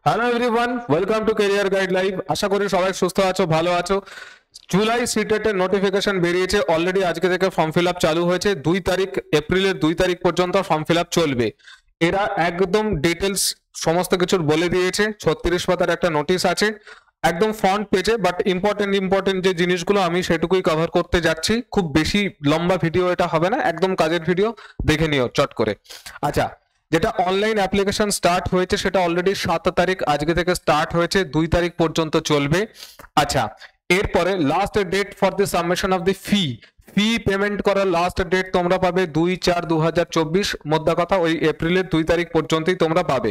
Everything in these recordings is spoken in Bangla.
Hello everyone, welcome to career guide live. আশা করি সবাই সুস্থ আছো, ভালো আছো। জুলাই সিটেটের নোটিফিকেশন বেরিয়েছে অলরেডি। আজকে থেকে ফর্ম ফিল আপ চালু হয়েছে। 2 তারিখ, এপ্রিলের 2 তারিখ পর্যন্ত ফর্ম ফিল আপ চলবে। এরা একদম ডিটেলস সমস্ত কিছুর বলে দিয়েছে। 36 পাতার একটা নোটিশ আছে একদম ফ্রন্ট পেজে। বাট ইম্পর্টেন্ট যে জিনিসগুলো আমি সেটুকুই কভার করতে যাচ্ছি। খুব বেশি লম্বা ভিডিও এটা হবে না, একদম কাজের ভিডিও, দেখে নিও চট করে। আচ্ছা, যেটা অনলাইন অ্যাপ্লিকেশন স্টার্ট হয়েছে সেটা অলরেডি 7 তারিখ আজকে থেকে স্টার্ট হয়েছে, 2 তারিখ পর্যন্ত চলবে। আচ্ছা, এরপরে last date for the submission of the fee payment করার লাস্ট ডেট তোমরা পাবে 2/4/2024। মোদ্দা কথা ওই এপ্রিলের 2 তারিখ পর্যন্তই তোমরা পাবে।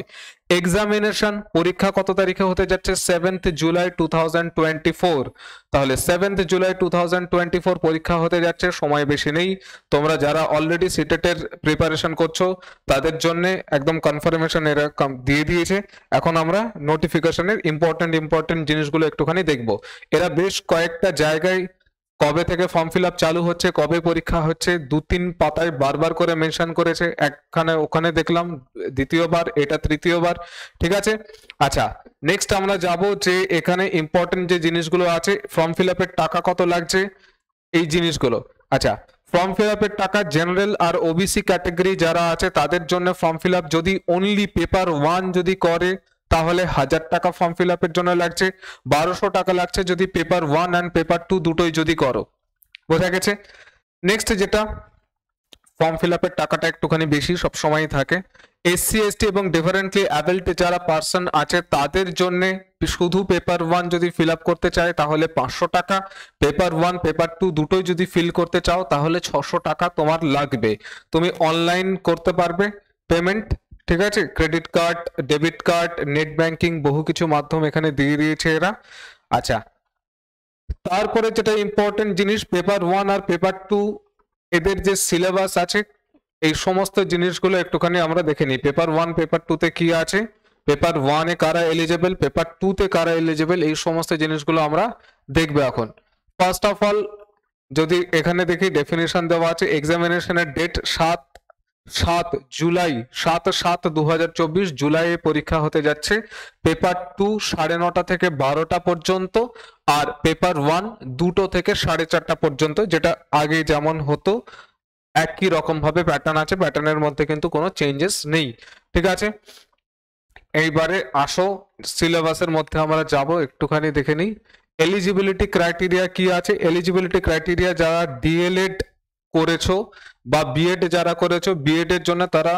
এক্সামিনেশন পরীক্ষা কত তারিখে হতে যাচ্ছে? 7th জুলাই 2024। তাহলে 7th জুলাই 2024 পরীক্ষা হতে যাচ্ছে, সময় বেশি নেই। তোমরা যারা অলরেডি সিটেটের প্রিপারেশন করছো তাদের জন্য একদম কনফার্মেশন এরা দিয়ে দিয়েছে। এখন আমরা নোটিফিকেশনের ইম্পর্টেন্ট জিনিসগুলো একটুখানি দেখবো। এরা বেশ কয়েকটা জায়গায় কবে থেকে ফর্ম ফিল আপ চালু হচ্ছে, কবে পরীক্ষা হচ্ছে, 2-3 পাতায় বারবার করে মেনশন করেছে। একখানে ওখানে দেখলাম দ্বিতীয়বার, এটা তৃতীয়বার। ঠিক আছে। আচ্ছা, নেক্সট আমরা যাব যে এখানে ইম্পর্টেন্ট যে জিনিসগুলো আছে, ফর্ম ফিল আপের টাকা কত লাগছে, এই জিনিসগুলো। আচ্ছা, ফর্ম ফিল আপের টাকা জেনারেল আর ওবিসি ক্যাটাগরি যারা আছে তাদের জন্য ফর্ম ফিল আপ যদি অনলি পেপার 1 যদি করে তাহলে 1000 টাকা ফর্ম ফিল আপের জন্য লাগছে। 1200 টাকা লাগছে যদি পেপার 1 অ্যান্ড পেপার 2 দুটোই যদি করো। বোঝা গেছে। নেক্সট যেটা ফর্ম ফিল আপের টাকাটা একটুখানি বেশি সব সময় থাকে। এসসি এসটি এবং ডিফারেন্টলি অ্যাবেল্ড যারা পার্সন আছে তাদের জন্য শুধু পেপার 1 যদি ফিল আপ করতে চায় তাহলে 500 টাকা। পেপার 1 পেপার 2 দুটোই যদি ফিল করতে চাও তাহলে 600 টাকা তোমার লাগবে। তুমি অনলাইন করতে পারবে পেমেন্ট। ঠিক আছে, credit card, debit card, net banking বহু কিছু মাধ্যম এখানে দিয়ে দিয়েছে এরা। আচ্ছা, তারপরে যেটা ইম্পর্টেন্ট জিনিস, পেপার 1 আর পেপার 2 এদের যে সিলেবাস আছে এই সমস্ত জিনিসগুলো একটুখানি আমরা দেখে নিই। পেপার 1 পেপার 2 তে কি আছে, পেপার 1 এ কারা এলিজিবল, পেপার 2 তে কারা এলিজিবল, এই সমস্ত জিনিসগুলো আমরা দেখবো এখন। ফার্স্ট অফ অল যদি এখানে দেখি ডেফিনেশন দেওয়া আছে, এক্সামিনেশনের ডেট 7/7/2024 জুলাইয়ে পরীক্ষা হতে যাচ্ছে। পেপার 2 9:30 থেকে 12টা পর্যন্ত, আর পেপার 1 2টো থেকে 4:30 পর্যন্ত, যেটা আগে যেমন হতো একই রকম ভাবে প্যাটার্ন আছে, প্যাটার্নের মধ্যে কিন্তু কোনো চেঞ্জেস নেই। ঠিক আছে, এইবারে আসো সিলেবাসের মধ্যে আমরা যাব, একটুখানি দেখে নিই। এলিজিবিলিটি ক্রাইটেরিয়া কি আছে। এলিজিবিলিটি ক্রাইটেরিয়া যারা ডিএলএড করেছো বা বিএড যারা করেছো, বিএড এর জন্য তারা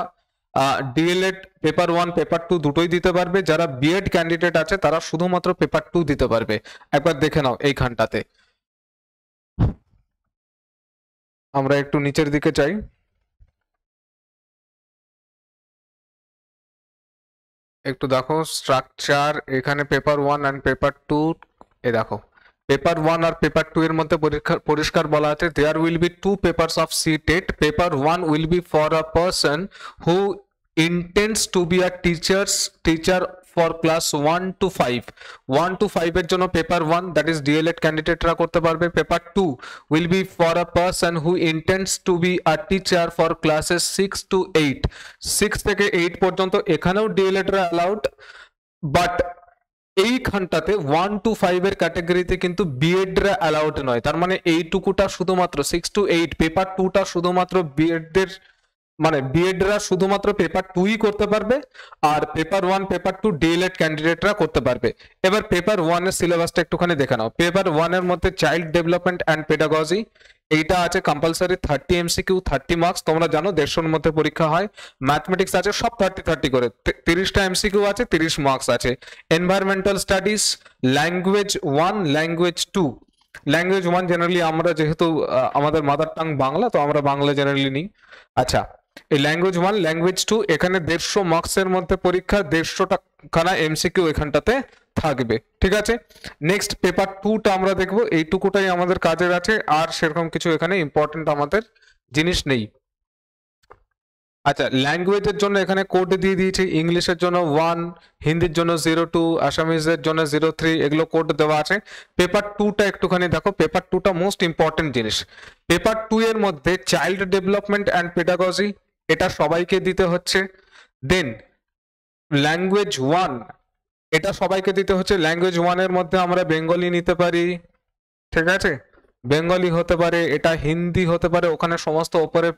ডিএলএড পেপার 1 পেপার 2 দুটোই দিতে পারবে। যারা বিএড ক্যান্ডিডেট আছে তারা শুধুমাত্র পেপার 2 দিতে পারবে। একবার দেখে নাও এইখানটাতে। আমরা একটু নিচের দিকে চাই। একটু দেখো স্ট্রাকচার, এখানে পেপার 1 অ্যান্ড পেপার 2, এ দেখো পেপার 1 আর পেপার 2 এর মধ্যে পরিষ্কার বলা আছে there will be 2 papers of CTET. Paper 1 will be for a person who intends to be a teacher for class 1 to 5। 1 to 5 এর জন্য পেপার 1 দ্যাট ইজ ডিএলএড ক্যান্ডিডেটরা করতে পারবে। Paper 2 will be for a person who intends to be a teacher for classes 6 to 8। 6 থেকে 8 পর্যন্ত এখানেও ডিএলএডরা অ্যালাউড, বাট এইখানটাতে 1 to 5 এর ক্যাটাগরিতে কিন্তু বিএডরা অ্যালাউড নয়। তার মানে এইটুকুটা শুধুমাত্র 6 to 8 পেপার 2টা শুধুমাত্র বিএডদের, মানে বিএডরা শুধুমাত্র পেপার 2ই করতে পারবে, আর পেপার 1 পেপার 2 ডিএলএড ক্যান্ডিডেটরা করতে পারবে। এবার পেপার 1 এর সিলেবাসটা একটুখানি দেখে নাও। পেপার 1 এর মধ্যে চাইল্ড ডেভেলপমেন্ট অ্যান্ড পেডাগজি, এইটা আছে কম্পালসারি 30 এমসিকিউ 30 মার্কস। তোমরা জানো 150-এর মধ্যে পরীক্ষা হয়। ম্যাথমেটিক্স আছে সব 30 করে, 30টা এমসিকিউ আছে, 30 মার্কস আছে। Environmental studies, language 1 language 2। Language 1 generally আমরা যেহেতু আমাদের মাদার টাং বাংলা, তো আমরা বাংলা জেনারেলি নিই। আচ্ছা, এই ল্যাঙ্গুয়েজ 1 ল্যাঙ্গুয়েজ 2 এখানে 150 মার্কসের মধ্যে পরীক্ষা, 150টা এমসিকিউ এখানটাতে থাকবে। ঠিক আছে, নেক্সট পেপার 2টা আমরা দেখবো। এইটুকুটাই আমাদের কাজের আছে, আর সেরকম কিছু এখানে ইম্পর্টেন্ট আমাদের জিনিস নেই। আচ্ছা, ল্যাঙ্গুয়েজের জন্য এখানে কোড দিয়ে দিয়েছে। ইংলিশের জন্য 1, হিন্দির জন্য 02, আসামিজের জন্য 03, এগুলো কোড দেওয়া আছে। পেপার 2টা একটুখানি দেখো, পেপার 2টা মোস্ট ইম্পর্টেন্ট জিনিস। পেপার 2 এর মধ্যে চাইল্ড ডেভেলপমেন্ট অ্যান্ড পেডাগজি এটা সবাইকে দিতে হচ্ছে। দেন ল্যাঙ্গুয়েজ 1 এটা সবাইকে দিতে হচ্ছে। ল্যাঙ্গুয়েজ 1 এর মধ্যে আমরা বেঙ্গলি নিতে পারি, ঠিক আছে, বেঙ্গলি হতে পারে, এটা হিন্দি হতে পারে, ওখানে সমস্ত ওপরে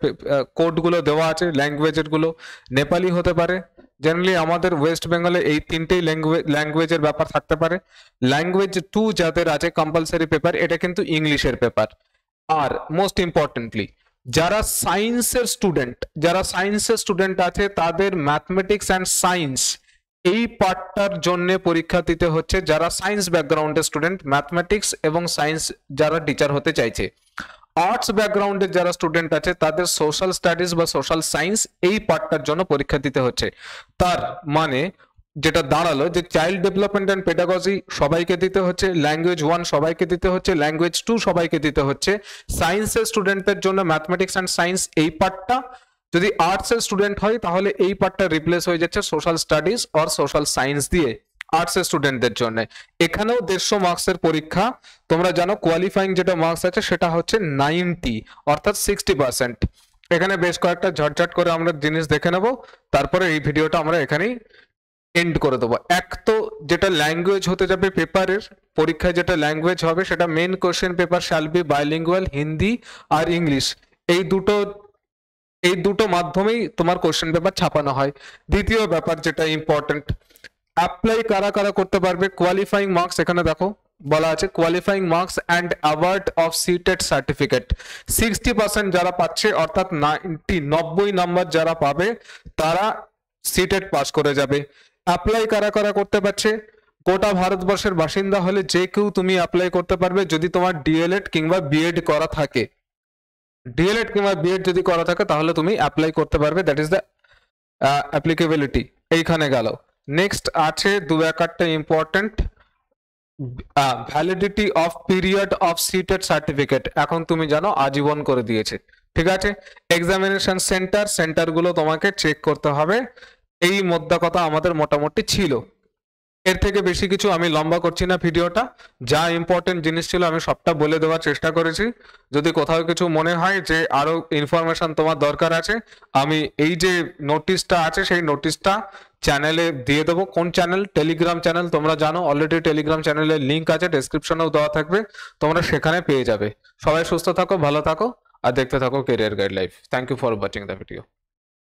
কোডগুলো দেওয়া আছে ল্যাঙ্গুয়েজের গুলো, নেপালি হতে পারে। জেনারেলি আমাদের ওয়েস্ট বেঙ্গলে এই তিনটেই ল্যাঙ্গুয়েজের ব্যাপার থাকতে পারে। ল্যাঙ্গুয়েজ 2 যাদের আছে কম্পালসারি পেপার, এটা কিন্তু ইংলিশের পেপার। আর মোস্ট ইম্পর্টেন্টলি যারা সায়েন্সের স্টুডেন্ট আছে তাদের ম্যাথমেটিক্স অ্যান্ড সায়েন্স এই পার্টটার জন্য পরীক্ষা দিতে হচ্ছে। যারা সায়েন্স ব্যাকগ্রাউন্ডের স্টুডেন্ট, ম্যাথমেটিক্স এবং সায়েন্স যারা টিচার হতে চাইছে, আর্টস ব্যাকগ্রাউন্ডের যারা স্টুডেন্ট আছে তাদের সোশ্যাল স্টাডিজ বা সোশ্যাল সায়েন্স এই পার্টটার জন্য পরীক্ষা দিতে হচ্ছে। তার মানে যেটা দাঁড়ালো যে চাইল্ড ডেভেলপমেন্ট অ্যান্ড পেডাগজি সবাইকে দিতে হচ্ছে, ল্যাঙ্গুয়েজ 1 সবাইকে দিতে হচ্ছে, ল্যাঙ্গুয়েজ 2 সবাইকে দিতে হচ্ছে। সায়েন্সের স্টুডেন্টদের জন্য ম্যাথমেটিক্স অ্যান্ড সায়েন্স এই পার্টটা, যদি আর্টসের স্টুডেন্ট হয় তাহলে এই পার্টটা রিপ্লেস হয়ে যাচ্ছে সোশ্যাল স্টাডিজ আর সোশ্যাল সায়েন্স দিয়ে আর্টসের স্টুডেন্টদের জন্য। এখানেও 150 মার্কসের পরীক্ষা। তোমরা জানো কোয়ালিফাইং যেটা মার্কস আছে সেটা হচ্ছে 90, অর্থাৎ 60%। এখানে বেশ কয়েকটা ঝটঝট করে আমরা জিনিস দেখে নেব, তারপরে এই ভিডিওটা আমরা এখানেই এন্ড করে দেবো। এক তো যেটা ল্যাঙ্গুয়েজ হতে যাবে পেপারের পরীক্ষায়, যেটা ল্যাঙ্গুয়েজ হবে সেটা main question paper shall be bilingual, Hindi আর ইংলিশ। এই দুটো মাধ্যমেই তোমার কোশ্চেন পেপার ছাপানো হয়। দ্বিতীয় ব্যাপার যেটা ইম্পর্টেন্ট, অ্যাপ্লাই কারা কারা করতে পারবে। কোয়ালিফাইং মার্কস এখানে দেখো বলা আছে, qualifying marks and award of CTET certificate 60% যারা পাচ্ছে, অর্থাৎ 90 নাম্বার যারা পাবে তারা সিটেড পাস করে যাবে। অ্যাপ্লাই কারা কারা করতে পারছে, গোটা ভারতবর্ষের বাসিন্দা হলে যে কেউ তুমি অ্যাপ্লাই করতে পারবে যদি তোমার ডিএলএড কিংবা বিএড করা থাকে। ডিএলএড কিংবা বিএড যদি করা থাকে তাহলে তুমি অ্যাপ্লাই করতে পারবে, দ্যাট ইজ দ্য অ্যাপ্লিকেবিলিটি। এইখানে গেল। নেক্সট আছে 2-1টা important, validity of period of CTET certificate এখন তুমি জানো আজীবন করে দিয়েছে, ঠিক আছে। এক্সামিনেশন সেন্টারগুলো তোমাকে চেক করতে হবে। এই মোদ্দা কথা আমাদের মোটামুটি ছিল। এর থেকে বেশি কিছু আমি লম্বা করছি না ভিডিওটা, যা ইম্পর্টেন্ট জিনিস ছিল আমি সবটা বলে দেওয়ার চেষ্টা করেছি। যদি কোথাও কিছু মনে হয় যে আরো ইনফরমেশন তোমার দরকার আছে, আমি এই যে নোটিশটা আছে সেই নোটিশটা চ্যানেলে দিয়ে দেবো। কোন চ্যানেল? Telegram channel. তোমরা জানো অলরেডি টেলিগ্রাম চ্যানেলের লিঙ্ক আছে, ডেসক্রিপশনেও দেওয়া থাকবে, তোমরা সেখানে পেয়ে যাবে। সবাই সুস্থ থাকো, ভালো থাকো, আর দেখতে থাকো career guide life. Thank you for watching the video.